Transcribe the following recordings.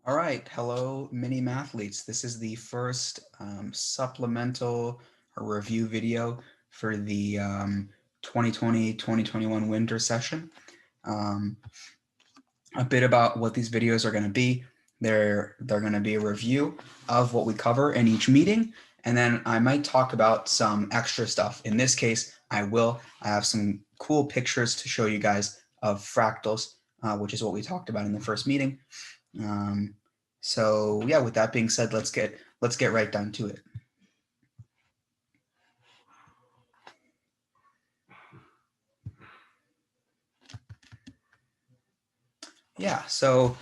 All right, hello Mini Mathletes. This is the first supplemental or review video for the 2020-2021 winter session. A bit about what these videos are going to be. They're going to be a review of what we cover in each meeting, and then I might talk about some extra stuff. In this case, I have some cool pictures to show you guys of fractals, which is what we talked about in the first meeting. So yeah, with that being said, let's get right down to it. Yeah, so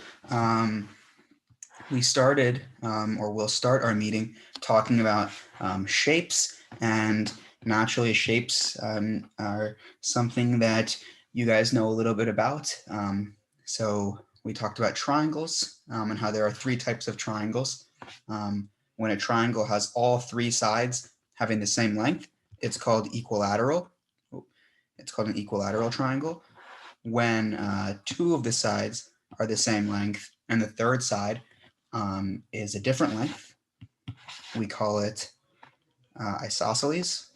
we started, or we'll start our meeting talking about shapes, and naturally shapes are something that you guys know a little bit about. So we talked about triangles and how there are three types of triangles. When a triangle has all three sides having the same length, it's called equilateral. It's called an equilateral triangle. When two of the sides are the same length and the third side is a different length, we call it isosceles.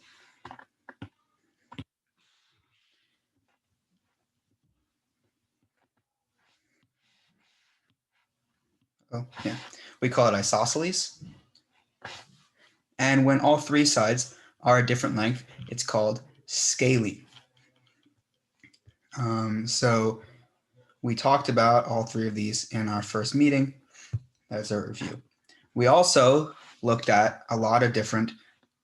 Oh, yeah. We call it isosceles. And when all three sides are a different length, it's called scalene. So we talked about all three of these in our first meeting. That's our review. We also looked at a lot of different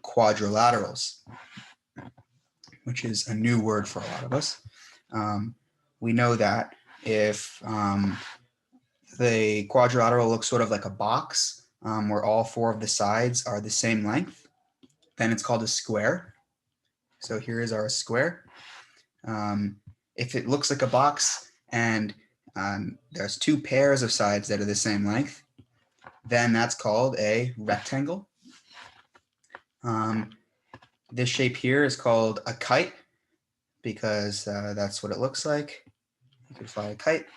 quadrilaterals, which is a new word for a lot of us. We know that if the quadrilateral looks sort of like a box where all four of the sides are the same length, then it's called a square. So here is our square. If it looks like a box and there's two pairs of sides that are the same length, then that's called a rectangle. This shape here is called a kite because that's what it looks like. You could fly a kite.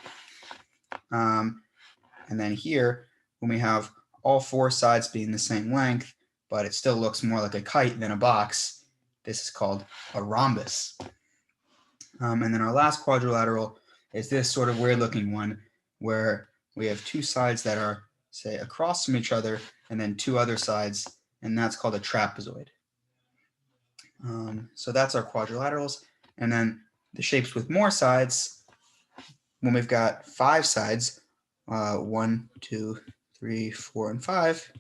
And then here, when we have all four sides being the same length, but it still looks more like a kite than a box, this is called a rhombus. And then our last quadrilateral is this sort of weird looking one where we have two sides that are, say, across from each other and then two other sides, and that's called a trapezoid. So that's our quadrilaterals. And then the shapes with more sides, when we've got five sides, 1, 2, 3, 4, and 5,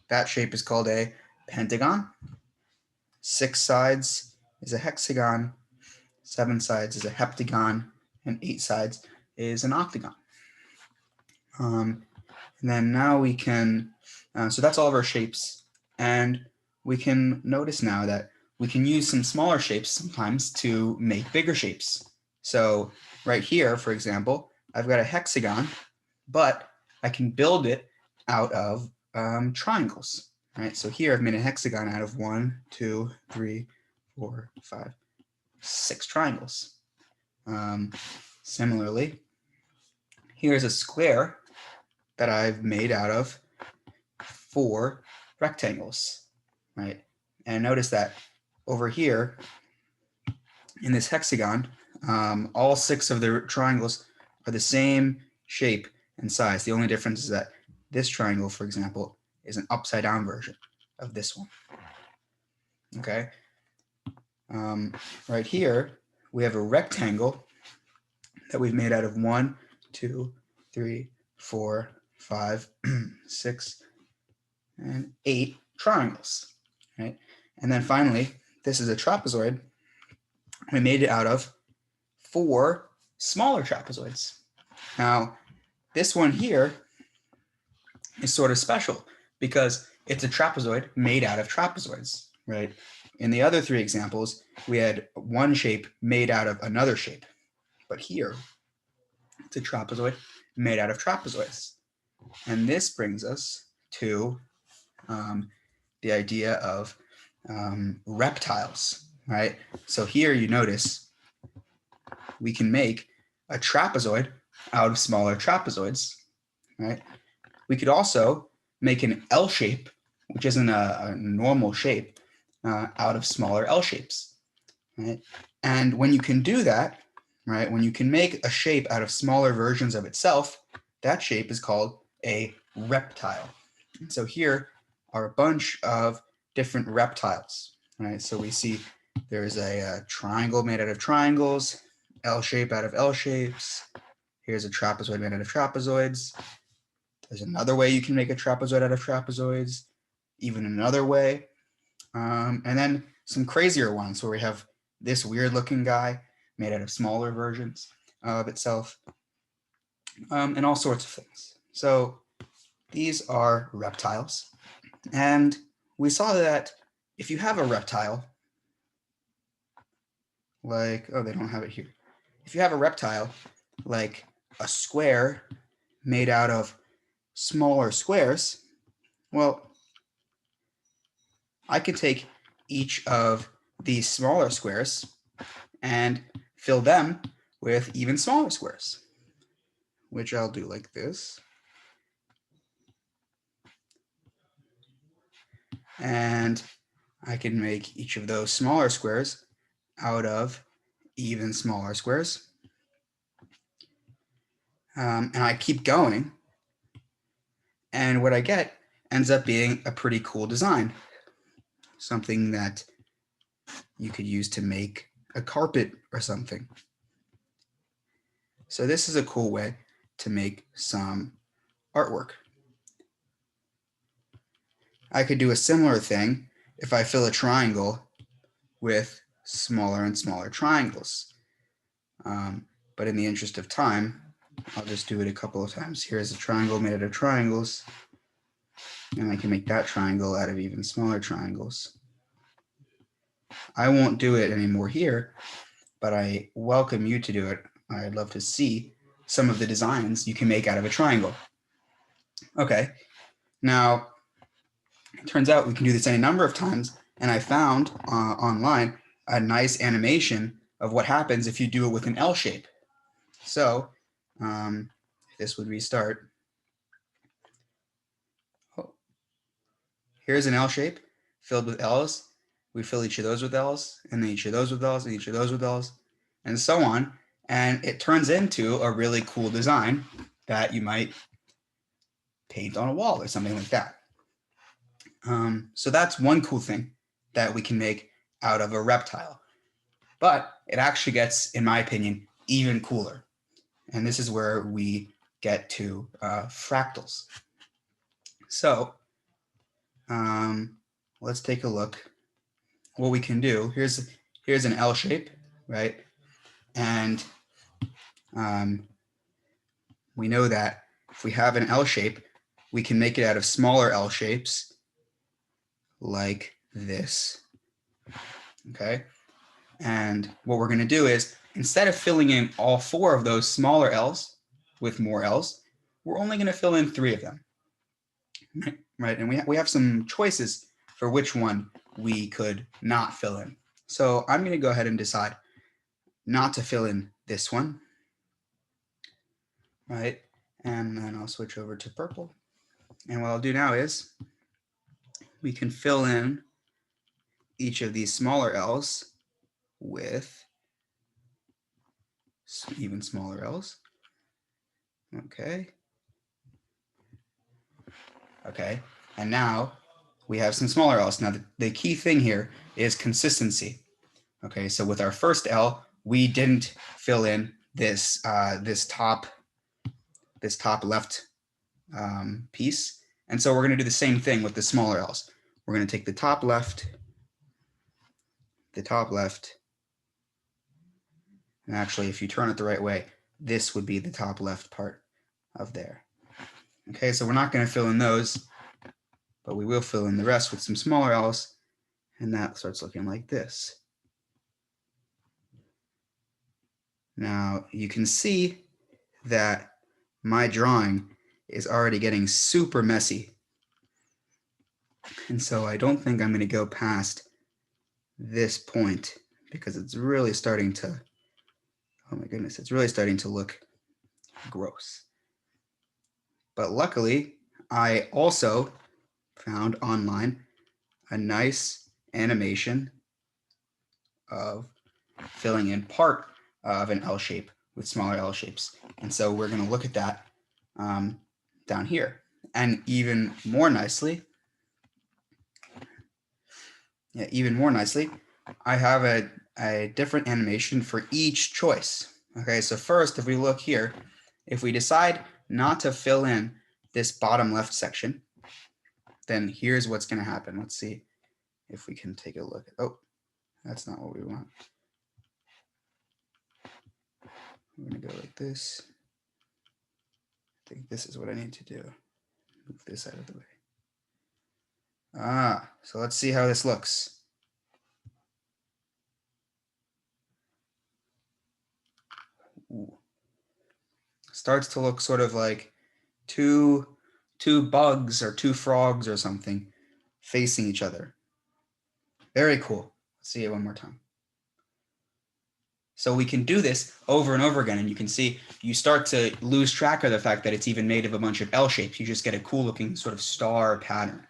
that shape is called a pentagon. 6 sides is a hexagon. 7 sides is a heptagon. And 8 sides is an octagon. And then now we can, so that's all of our shapes. And we can notice now that we can use some smaller shapes sometimes to make bigger shapes. So right here, for example, I've got a hexagon, but I can build it out of triangles. Right? So here I've made a hexagon out of 1, 2, 3, 4, 5, 6 triangles. Similarly, here's a square that I've made out of 4 rectangles, right? And notice that over here in this hexagon, all 6 of the triangles are the same shape and size. The only difference is that this triangle, for example, is an upside down version of this one. Okay. Right here, we have a rectangle that we've made out of 1, 2, 3, 4, 5, 6, and 8 triangles, right? And then finally, this is a trapezoid. We made it out of 4 smaller trapezoids. Now, this one here is sort of special because it's a trapezoid made out of trapezoids, right? In the other 3 examples, we had one shape made out of another shape. But here, it's a trapezoid made out of trapezoids. And this brings us to the idea of reptiles, right? So here you notice we can make a trapezoid out of smaller trapezoids, right? we could also make an L shape, which isn't a normal shape, out of smaller L shapes, right? And when you can do that, right, when you can make a shape out of smaller versions of itself, that shape is called a reptile. And so here are a bunch of different reptiles, right? So we see there's a triangle made out of triangles, L shape out of L shapes. Here's a trapezoid made out of trapezoids. There's another way you can make a trapezoid out of trapezoids, even another way. And then some crazier ones where we have this weird looking guy made out of smaller versions of itself, and all sorts of things. So these are reptiles. And we saw that if you have a reptile, like, oh, they don't have it here. If you have a reptile, like a square made out of smaller squares, well, I could take each of these smaller squares and fill them with even smaller squares, which I'll do like this. And I can make each of those smaller squares out of even smaller squares. And I keep going. And what I get ends up being a pretty cool design. Something that you could use to make a carpet or something. So this is a cool way to make some artwork. I could do a similar thing if I fill a triangle with smaller and smaller triangles. But in the interest of time, I'll just do it a couple of times. Here's a triangle made out of triangles, and I can make that triangle out of even smaller triangles. I won't do it anymore here, but I welcome you to do it. I'd love to see some of the designs you can make out of a triangle. Okay, now it turns out we can do this any number of times, and I found online a nice animation of what happens if you do it with an L shape. So this would restart. Oh, here's an L shape filled with L's. We fill each of those with L's, and then each of those with L's, and each of those with L's, and so on. And it turns into a really cool design that you might paint on a wall or something like that. So that's one cool thing that we can make out of a reptile. But it actually gets, in my opinion, even cooler. And this is where we get to fractals. So let's take a look. What we can do, here's an L shape, right? And we know that if we have an L shape, we can make it out of smaller L shapes like this, okay? And what we're going to do is, instead of filling in all 4 of those smaller L's with more L's, we're only going to fill in 3 of them, right? And we have some choices for which one we could not fill in. So I'm going to go ahead and decide not to fill in this one, right? And then I'll switch over to purple. And what I'll do now is we can fill in each of these smaller L's with even smaller L's. Okay. Okay. And now we have some smaller L's. Now the key thing here is consistency. Okay. So with our first L, we didn't fill in this this top left piece. And so we're going to do the same thing with the smaller L's. We're going to take the top left, and actually, if you turn it the right way, this would be the top left part of there. Okay, so we're not going to fill in those, but we will fill in the rest with some smaller L's, and that starts looking like this. Now, you can see that my drawing is already getting super messy. And so I don't think I'm going to go past this point because it's really starting to, oh my goodness, it's really starting to look gross. But luckily, I also found online a nice animation of filling in part of an L shape with smaller L shapes. And so we're going to look at that down here. And even more nicely, I have a different animation for each choice. Okay, so first, if we look here, if we decide not to fill in this bottom left section, then here's what's going to happen. Let's see if we can take a look. Oh, that's not what we want. We're going to go like this. I think this is what I need to do. Move this out of the way. So let's see how this looks. Ooh. Starts to look sort of like two bugs or two frogs or something facing each other. Very cool. Let's see it one more time. So we can do this over and over again, and you can see you start to lose track of the fact that it's even made of a bunch of L shapes. You just get a cool looking sort of star pattern.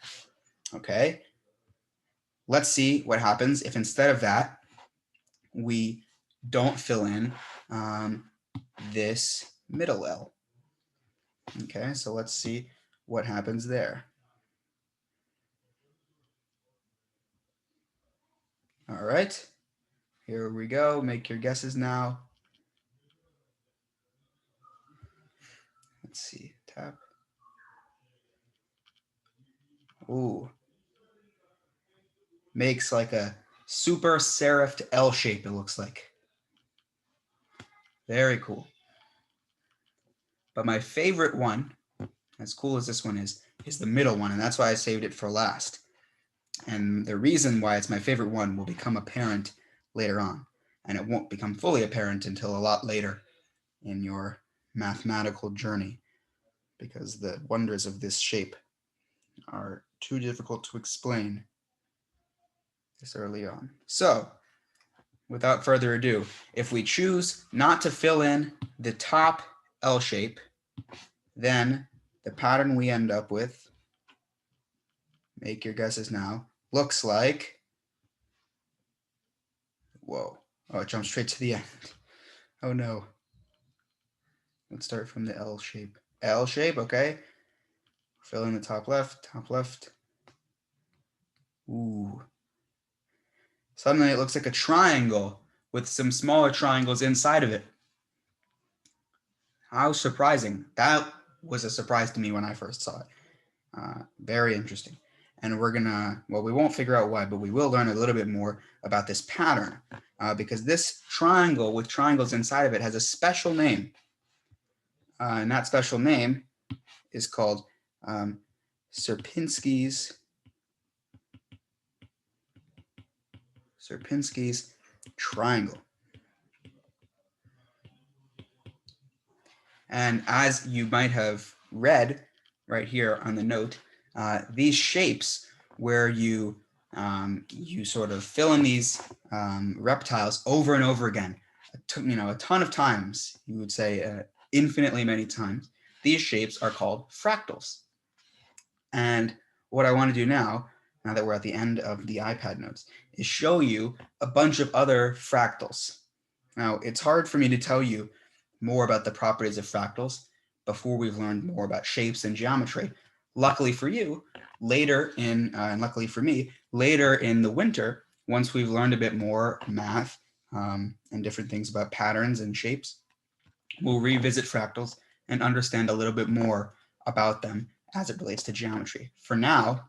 Okay. Let's see what happens if instead of that, we don't fill in this middle L. Okay, so let's see what happens there. All right, here we go. Make your guesses now. Let's see, tap. Ooh, makes like a super serifed L shape, it looks like. Very cool. But my favorite one, as cool as this one is the middle one, and that's why I saved it for last. And the reason why it's my favorite one will become apparent later on, and it won't become fully apparent until a lot later in your mathematical journey, because the wonders of this shape are too difficult to explain this early on. So, without further ado, if we choose not to fill in the top L shape, then the pattern we end up with, make your guesses now, looks like, whoa, oh, it jumps straight to the end. Oh no. Let's start from the L shape. L shape, okay. Fill in the top left, top left. Ooh. Suddenly it looks like a triangle with some smaller triangles inside of it. How surprising. That was a surprise to me when I first saw it. Very interesting. And we're gonna, well, we won't figure out why, but we will learn a little bit more about this pattern because this triangle with triangles inside of it has a special name. And that special name is called Sierpinski's triangle. And as you might have read right here on the note, these shapes where you sort of fill in these reptiles over and over again, a ton of times, you would say infinitely many times, these shapes are called fractals. And what I want to do now that we're at the end of the iPad notes, is show you a bunch of other fractals. Now, it's hard for me to tell you more about the properties of fractals before we've learned more about shapes and geometry. Luckily for you, and luckily for me, later in the winter, once we've learned a bit more math and different things about patterns and shapes, we'll revisit fractals and understand a little bit more about them as it relates to geometry. For now,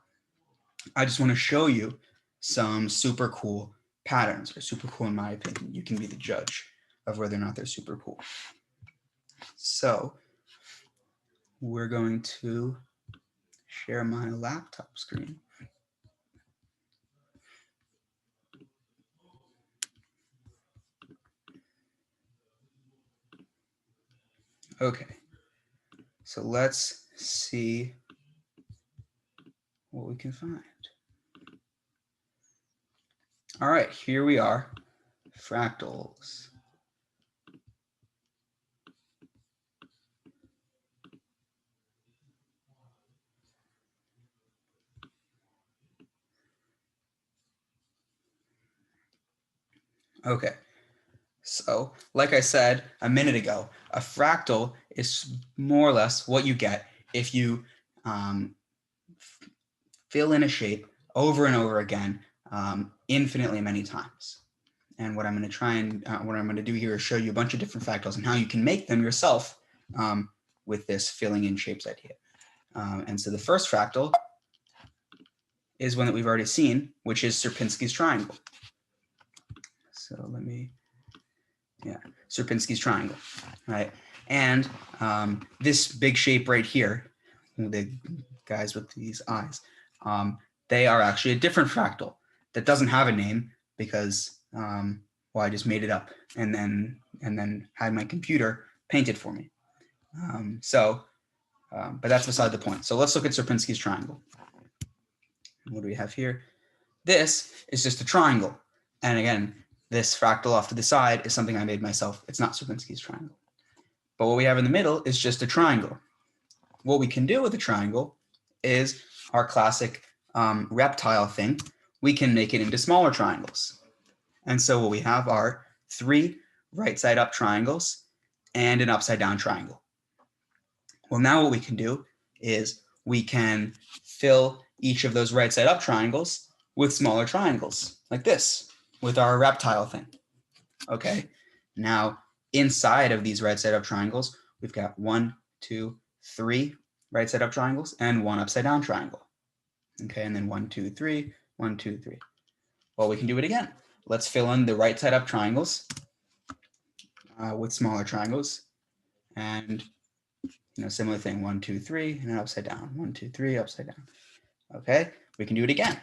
I just want to show you some super cool patterns, or super cool in my opinion. You can be the judge of whether or not they're super cool. So we're going to share my laptop screen. Okay, so let's see what we can find. All right, here we are, fractals. Okay, so like I said a minute ago, a fractal is more or less what you get if you fill in a shape over and over again, infinitely many times. And what I'm going to try and what I'm going to do here is show you a bunch of different fractals and how you can make them yourself with this filling in shapes idea. And so the first fractal is one that we've already seen, which is Sierpinski's triangle. So let me, Sierpinski's triangle, right? And this big shape right here, the guys with these eyes, they are actually a different fractal that doesn't have a name because, well, I just made it up and then had my computer paint it for me. But that's beside the point. So let's look at Sierpinski's triangle. What do we have here? This is just a triangle. And again, this fractal off to the side is something I made myself. It's not Sierpinski's triangle. But what we have in the middle is just a triangle. What we can do with a triangle is our classic reptile thing. We can make it into smaller triangles. And so what we have are 3 right side up triangles and an upside down triangle. Well, now what we can do is we can fill each of those right side up triangles with smaller triangles like this with our reptile thing. Okay, now inside of these right side up triangles, we've got 1, 2, 3 right side up triangles and 1 upside down triangle. Okay, and then 1, 2, 3, 1, 2, 3. Well, we can do it again. Let's fill in the right side up triangles with smaller triangles, and similar thing, 1, 2, 3, and then upside down. 1, 2, 3, upside down. Okay, we can do it again.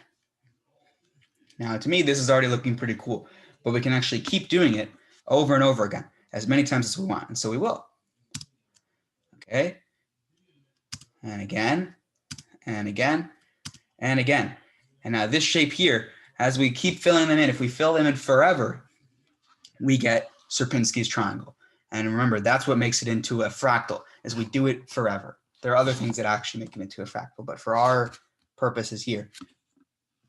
Now, to me, this is already looking pretty cool, but we can actually keep doing it over and over again, as many times as we want, and so we will. Okay, and again, and again, and again. And now this shape here, as we keep filling them in, if we fill them in forever, we get Sierpinski's triangle. And remember, that's what makes it into a fractal, is we do it forever. There are other things that actually make it into a fractal, but for our purposes here,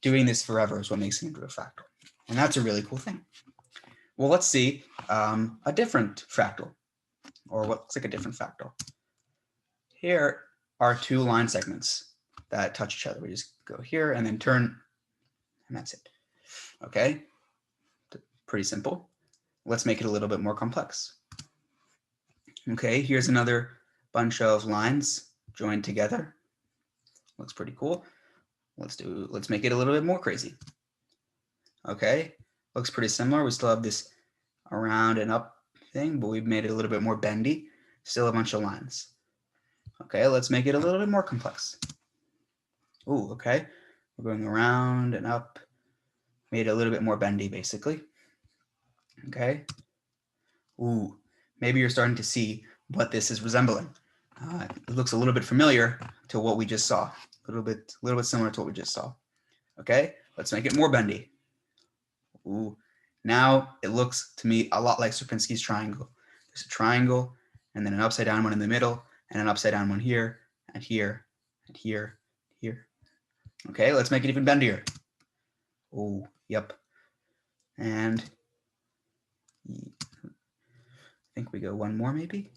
doing this forever is what makes it into a fractal. And that's a really cool thing. Well, let's see a different fractal, or what looks like a different fractal. Here are 2 line segments that touch each other. We just go here and then turn, and that's it. Okay, pretty simple. Let's make it a little bit more complex. Okay, here's another bunch of lines joined together. Looks pretty cool. Let's make it a little bit more crazy. Okay, looks pretty similar. We still have this around and up thing, but we've made it a little bit more bendy. Still a bunch of lines. Okay, let's make it a little bit more complex. Ooh, okay. We're going around and up. Made it a little bit more bendy, basically. Okay. Ooh, maybe you're starting to see what this is resembling. It looks a little bit familiar to what we just saw. A little bit similar to what we just saw. Okay, let's make it more bendy. Ooh, now it looks to me a lot like Sierpinski's triangle. There's a triangle, and then an upside down one in the middle, and an upside down one here, and here, and here, here. Okay, let's make it even bendier. Oh, yep. And I think we go one more maybe.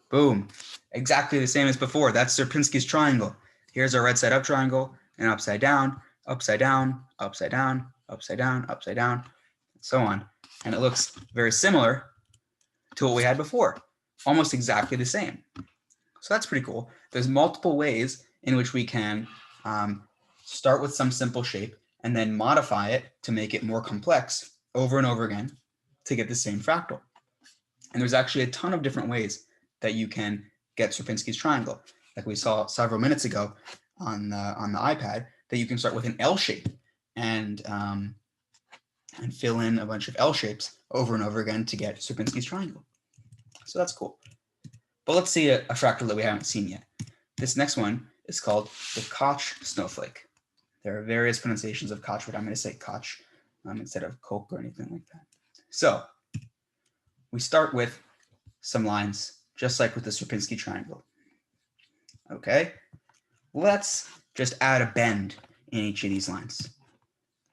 Boom. Exactly the same as before. That's Sierpinski's triangle. Here's our right side up triangle, and upside down, upside down, upside down, upside down, upside down, and so on. And it looks very similar to what we had before. Almost exactly the same. So that's pretty cool. There's multiple ways in which we can start with some simple shape and then modify it to make it more complex over and over again to get the same fractal. And there's actually a ton of different ways that you can get Sierpinski's triangle. Like we saw several minutes ago on the iPad, that you can start with an L shape and fill in a bunch of L shapes over and over again to get Sierpinski's triangle. So that's cool. But let's see a fractal that we haven't seen yet. This next one is called the Koch snowflake. There are various pronunciations of Koch, but I'm going to say Koch instead of Koch or anything like that. So we start with some lines, just like with the Sierpinski triangle. Okay, let's just add a bend in each of these lines.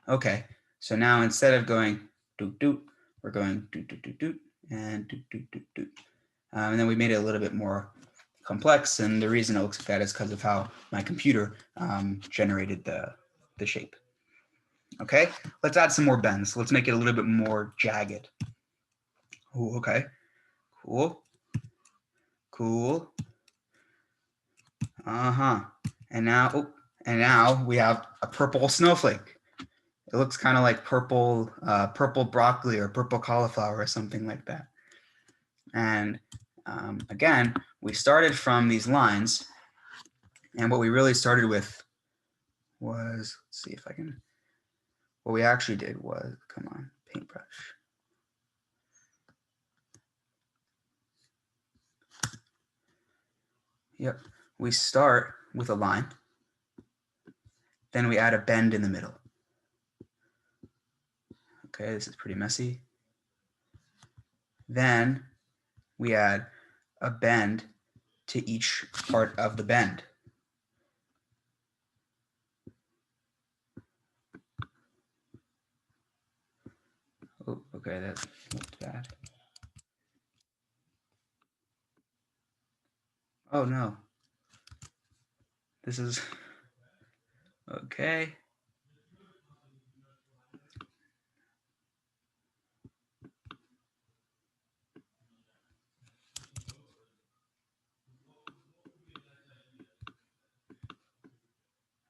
Okay, so now instead of going doot, doot. We're going doot, doot, doot, doot, and doot, doot, doot, doot. And then we made it a little bit more complex. And the reason it looks like that is because of how my computer generated the shape. Okay, let's add some more bends. Let's make it a little bit more jagged. Ooh, okay, cool, cool. And now we have a purple snowflake. It looks kind of like purple broccoli or purple cauliflower or something like that. And again, we started from these lines, and what we really started with was, let's see if I can, what we actually did was, come on, paintbrush. Yep, we start with a line, then we add a bend in the middle. Okay, this is pretty messy. Then we add a bend to each part of the bend. Oh, okay, that looked bad. Oh no. This is okay.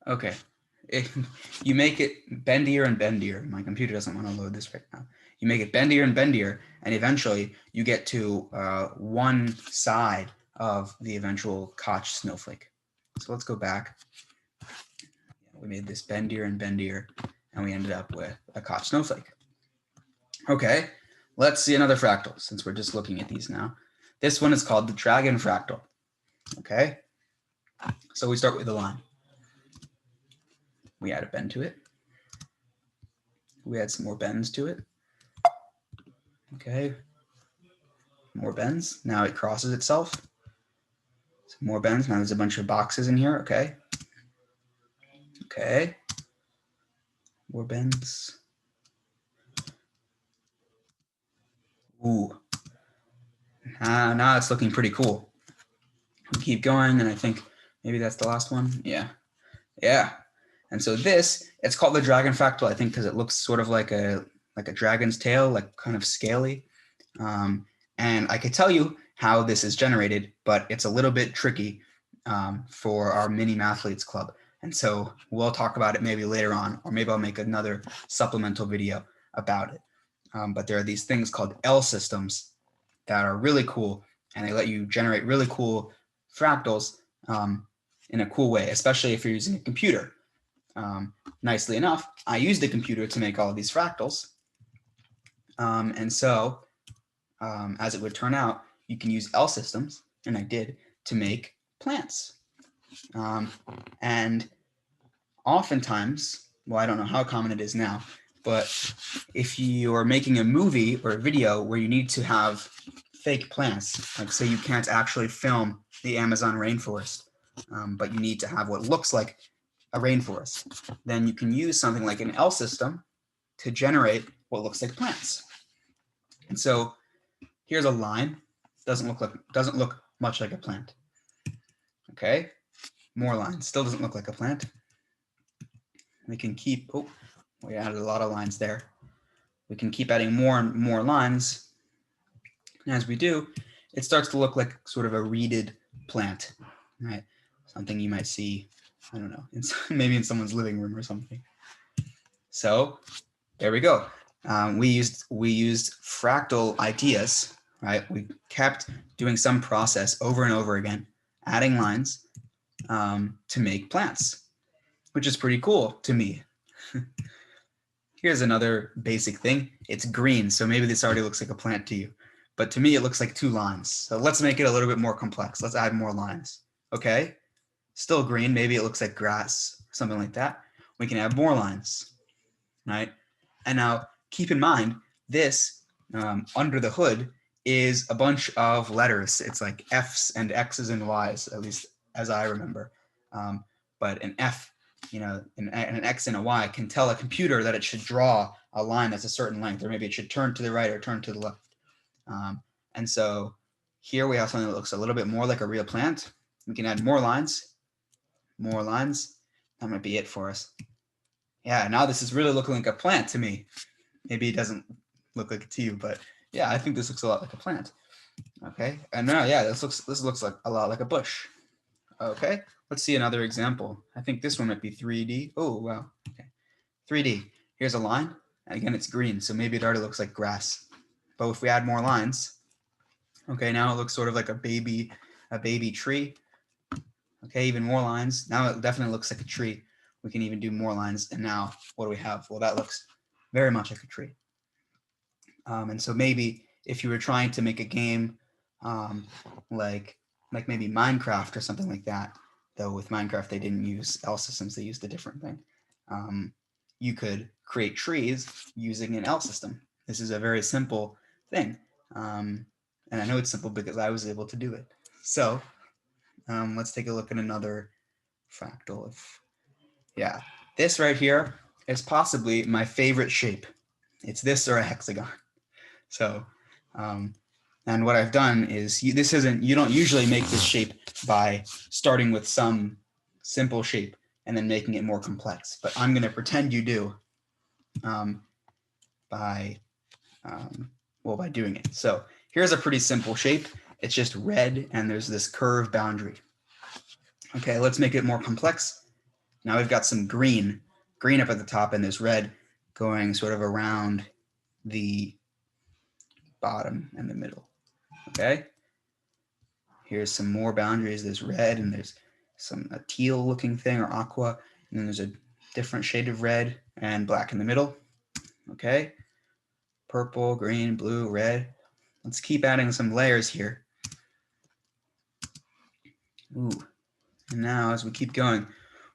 Okay. You make it bendier and bendier. My computer doesn't want to load this right now. You make it bendier and bendier, and eventually you get to one side of the eventual Koch snowflake. So let's go back. We made this bendier and bendier, and we ended up with a Koch snowflake. Okay, let's see another fractal, since we're just looking at these now. This one is called the dragon fractal. Okay, so we start with a line. We add a bend to it. We add some more bends to it. Okay, more bends. Now it crosses itself. Some more bends. Now there's a bunch of boxes in here. Okay. Okay. More bends. Ooh. Now it's looking pretty cool. We keep going, and I think maybe that's the last one. Yeah. Yeah. And so this, it's called the dragon fractal, I think, because it looks sort of like a dragon's tail, like kind of scaly. And I could tell you how this is generated, but it's a little bit tricky for our Mini Mathletes club. And so we'll talk about it maybe later on, or maybe I'll make another supplemental video about it. But there are these things called L systems that are really cool, and they let you generate really cool fractals in a cool way, especially if you're using a computer. Nicely enough, I used a computer to make all of these fractals. And so, as it would turn out, you can use L systems, and I did, to make plants. And oftentimes, well, I don't know how common it is now, but if you're making a movie or a video where you need to have fake plants, like say you can't actually film the Amazon rainforest, but you need to have what looks like a rainforest, then you can use something like an L system to generate what looks like plants. And so here's a line. Doesn't look much like a plant. Okay, more lines. Still doesn't look like a plant. We can keep, oh, we added a lot of lines there. We can keep adding more and more lines. And as we do, it starts to look like sort of a reeded plant, right? Something you might see, I don't know, maybe in someone's living room or something. So there we go. We used fractal ideas, right? We kept doing some process over and over again, adding lines to make plants, which is pretty cool to me. Here's another basic thing. It's green, so maybe this already looks like a plant to you. But to me, it looks like two lines. So let's make it a little bit more complex. Let's add more lines. Okay, still green. Maybe it looks like grass, something like that. We can add more lines, right? And now keep in mind, this under the hood is a bunch of letters. It's like F's and X's and Y's, at least as I remember. But an F, an X and a Y can tell a computer that it should draw a line that's a certain length, or maybe it should turn to the right or turn to the left. And so here we have something that looks a little bit more like a real plant. We can add more lines. More lines. That might be it for us. Yeah, now this is really looking like a plant to me. Maybe it doesn't look like it to you, but yeah, I think this looks a lot like a plant. Okay, and now, yeah, this looks like a lot like a bush. Okay, let's see another example. I think this one might be 3D. Oh, wow. Okay, 3D. Here's a line. And again, it's green, so maybe it already looks like grass. But if we add more lines, okay, now it looks sort of like a baby tree. Okay, even more lines. Now it definitely looks like a tree. We can even do more lines. And now what do we have? Well, that looks very much like a tree. And so maybe if you were trying to make a game like maybe Minecraft or something like that, though with Minecraft they didn't use L systems, they used a different thing. You could create trees using an L system. This is a very simple thing. And I know it's simple because I was able to do it. So let's take a look at another fractal. Yeah, this right here is possibly my favorite shape. It's this or a hexagon. So, and what I've done is you don't usually make this shape by starting with some simple shape and then making it more complex, but I'm going to pretend you do by doing it. So here's a pretty simple shape. It's just red and there's this curved boundary. Okay, let's make it more complex. Now we've got some green up at the top, and there's red going sort of around the bottom and the middle. Okay, here's some more boundaries. There's red and there's a teal looking thing, or aqua, and then there's a different shade of red and black in the middle. Okay, purple, green, blue, red. Let's keep adding some layers here. Ooh, and now as we keep going,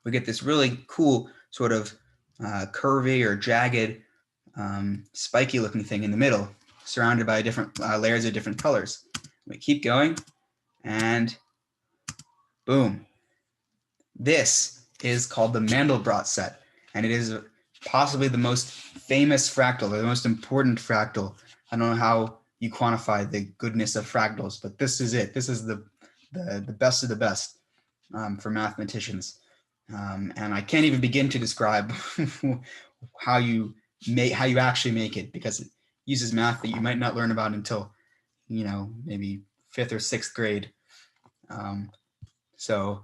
we get this really cool sort of curvy or jagged, spiky looking thing in the middle, surrounded by different layers of different colors. We keep going, and boom. This is called the Mandelbrot set, and it is possibly the most famous fractal, or the most important fractal. I don't know how you quantify the goodness of fractals, but this is it. This is the best of the best for mathematicians. And I can't even begin to describe how you actually make it, because it uses math that you might not learn about until, maybe 5th or 6th grade. So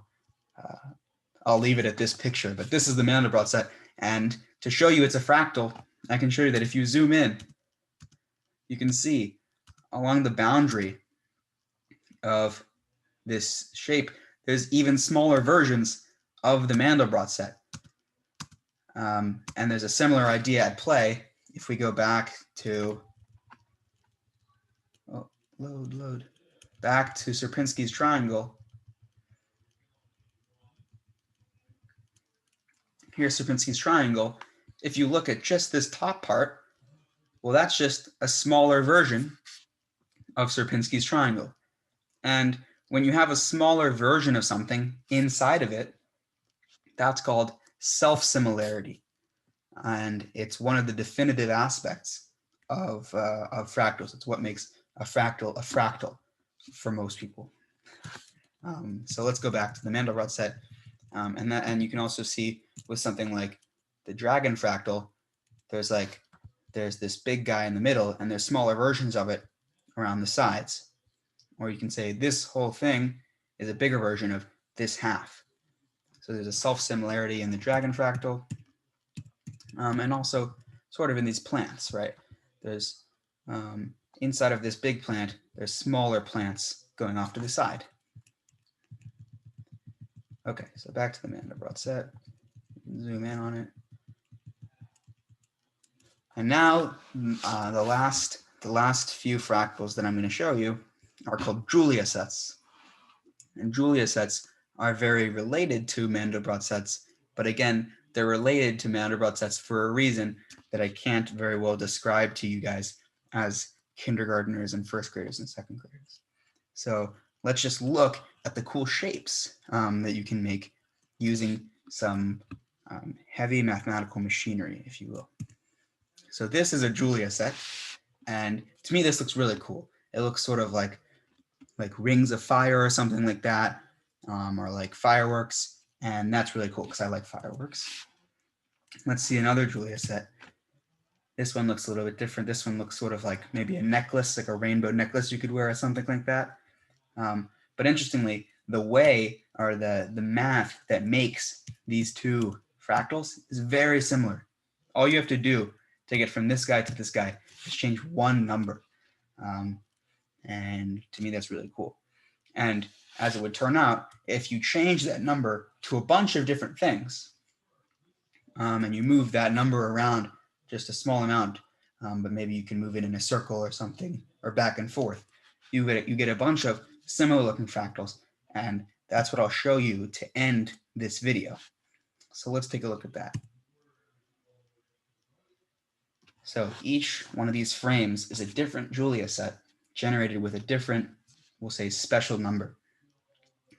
I'll leave it at this picture, but this is the Mandelbrot set. And to show you it's a fractal, I can show you that if you zoom in, you can see along the boundary of this shape, there's even smaller versions of the Mandelbrot set. And there's a similar idea at play if we go back to, back to Sierpinski's triangle. Here's Sierpinski's triangle. If you look at just this top part, well, that's just a smaller version of Sierpinski's triangle. And when you have a smaller version of something inside of it, that's called self-similarity. And it's one of the definitive aspects of fractals. It's what makes a fractal for most people. So let's go back to the Mandelbrot set. And you can also see with something like the dragon fractal, there's this big guy in the middle, and there's smaller versions of it around the sides. Or you can say this whole thing is a bigger version of this half. So there's a self-similarity in the dragon fractal, and also sort of in these plants, right? There's inside of this big plant, there's smaller plants going off to the side. Okay, so back to the Mandelbrot set. Zoom in on it. And now the last few fractals that I'm going to show you are called Julia sets. And Julia sets are very related to Mandelbrot sets, but again, they're related to Mandelbrot sets for a reason that I can't very well describe to you guys as kindergartners and first graders and second graders. So let's just look at the cool shapes that you can make using some heavy mathematical machinery, if you will. So this is a Julia set, and to me this looks really cool. It looks sort of like rings of fire or something like that, or like fireworks, and that's really cool because I like fireworks. Let's see another Julia set. This one looks a little bit different. This one looks sort of like maybe a necklace, like a rainbow necklace you could wear or something like that. But interestingly, the way or the math that makes these two fractals is very similar. All you have to do to get from this guy to this guy is change one number. And to me, that's really cool. And as it would turn out, if you change that number to a bunch of different things, and you move that number around just a small amount, but maybe you can move it in a circle or something, or back and forth, you get a bunch of similar looking fractals, and that's what I'll show you to end this video. So let's take a look at that. So each one of these frames is a different Julia set generated with a different, we'll say, special number.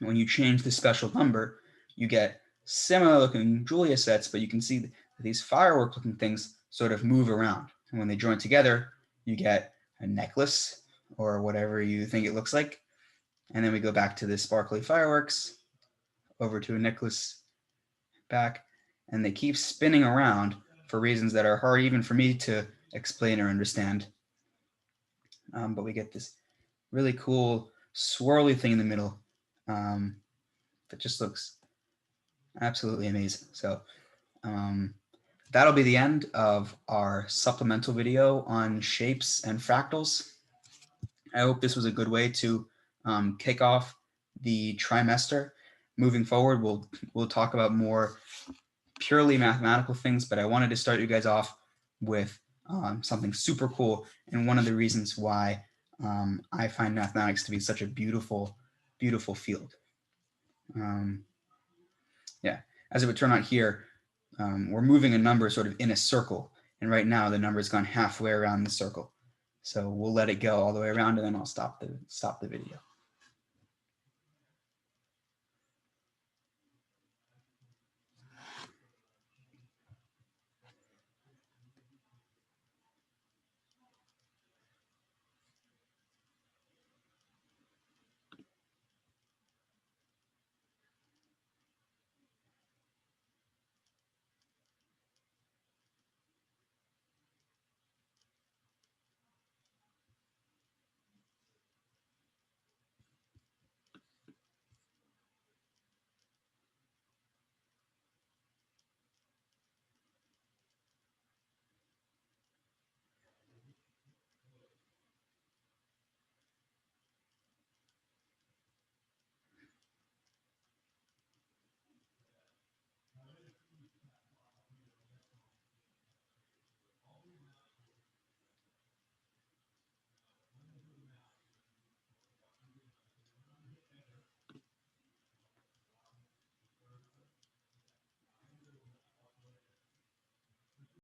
When you change the special number, you get similar looking Julia sets, but you can see that these firework looking things sort of move around. And when they join together, you get a necklace or whatever you think it looks like. And then we go back to the sparkly fireworks, over to a necklace, back, and they keep spinning around for reasons that are hard even for me to explain or understand. But we get this really cool swirly thing in the middle that just looks absolutely amazing. So that'll be the end of our supplemental video on shapes and fractals. I hope this was a good way to kick off the trimester. Moving forward, we'll talk about more purely mathematical things, but I wanted to start you guys off with something super cool, and one of the reasons why I find mathematics to be such a beautiful, beautiful field. Yeah, as it would turn out here, we're moving a number sort of in a circle, and right now the number's gone halfway around the circle. So we'll let it go all the way around, and then I'll stop the video.